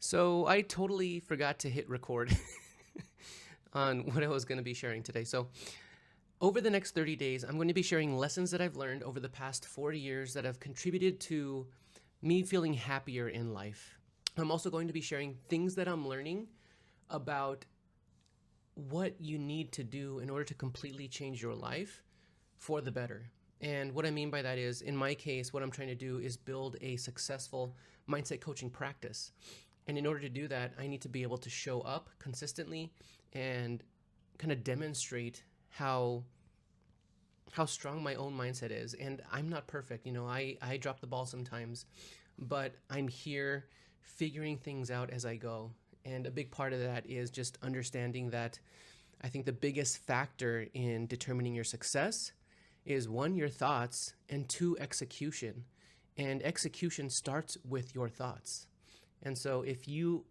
So I totally forgot to hit record on what I was going to be sharing today. So over the next 30 days, I'm going to be sharing lessons that I've learned over the past 40 years that have contributed to me feeling happier in life. I'm also going to be sharing things that I'm learning about what you need to do in order to completely change your life for the better. And what I mean by that is, in my case, what I'm trying to do is build a successful mindset coaching practice. And in order to do that, I need to be able to show up consistently and kind of demonstrate how strong my own mindset is. And I'm not perfect. I drop the ball sometimes, but I'm here figuring things out as I go. And a big part of that is just understanding that I think the biggest factor in determining your success is one, your thoughts, and two, execution. And execution starts with your thoughts. And so if you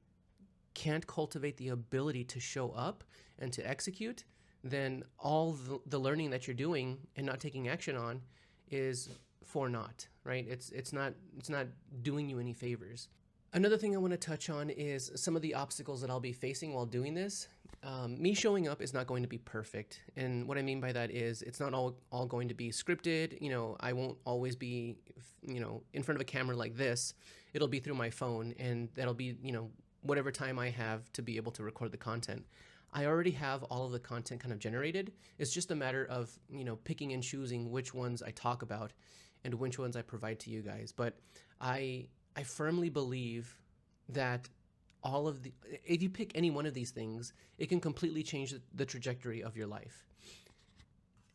can't cultivate the ability to show up and to execute, then all the learning that you're doing and not taking action on is for naught, right? It's not doing you any favors. Another thing I want to touch on is some of the obstacles that I'll be facing while doing this. Me showing up is not going to be perfect. And what I mean by that is it's not all going to be scripted. I won't always be, in front of a camera like this. It'll be through my phone, and that'll be, whatever time I have to be able to record the content. I already have all of the content kind of generated. It's just a matter of, picking and choosing which ones I talk about and which ones I provide to you guys. But I firmly believe that if you pick any one of these things, it can completely change the trajectory of your life.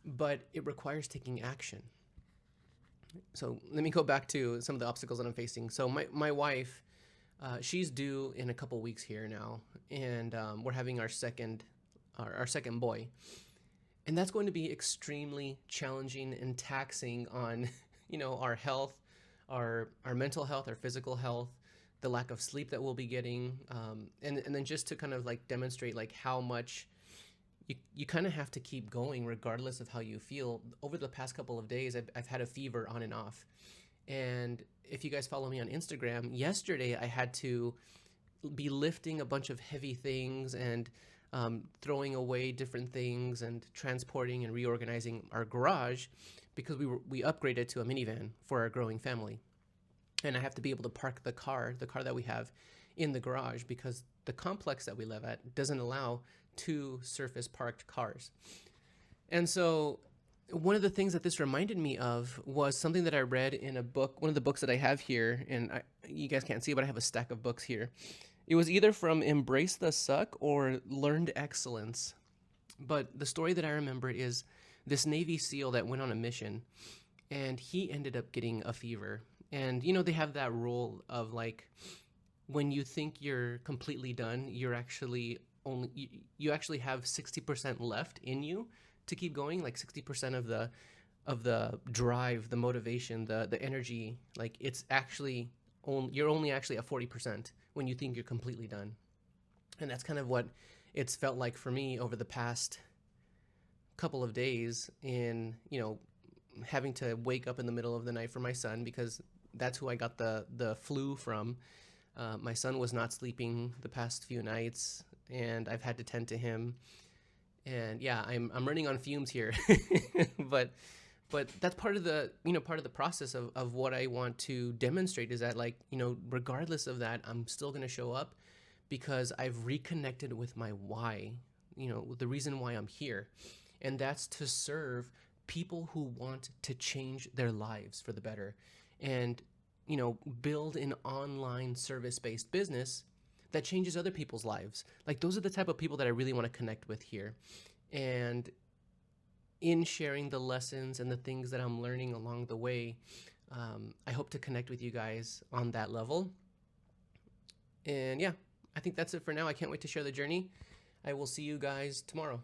But it requires taking action. So let me go back to some of the obstacles that I'm facing. So my wife, she's due in a couple weeks here now, and we're having our second boy, and that's going to be extremely challenging and taxing on our health, our mental health, our physical health, the lack of sleep that we'll be getting, and then just to kind of like demonstrate like how much you kind of have to keep going regardless of how you feel. Over the past couple of days, I've had a fever on and off. And if you guys follow me on Instagram, yesterday I had to be lifting a bunch of heavy things and throwing away different things and transporting and reorganizing our garage because we upgraded to a minivan for our growing family. And I have to be able to park the car that we have, in the garage because the complex that we live at doesn't allow two surface parked cars. And so one of the things that this reminded me of was something that I read in a book, one of the books that I have here, and you guys can't see, but I have a stack of books here. It was either from Embrace the Suck or Learned Excellence. But the story that I remember is this Navy SEAL that went on a mission, and he ended up getting a fever. And, they have that rule of like, when you think you're completely done, you actually have 60% left in you to keep going, like 60% of the drive, the motivation, the energy. Like it's actually you're only actually at 40% when you think you're completely done. And that's kind of what it's felt like for me over the past couple of days in, having to wake up in the middle of the night for my son, because that's who I got the flu from. My son was not sleeping the past few nights, and I've had to tend to him. And yeah, I'm running on fumes here, but that's part of the process of what I want to demonstrate is that, like, regardless of that, I'm still going to show up because I've reconnected with my why, the reason why I'm here. And that's to serve people who want to change their lives for the better and, build an online service-based business that changes other people's lives. Like, those are the type of people that I really want to connect with here. And in sharing the lessons and the things that I'm learning along the way, I hope to connect with you guys on that level. And yeah, I think that's it for now. I can't wait to share the journey. I will see you guys tomorrow.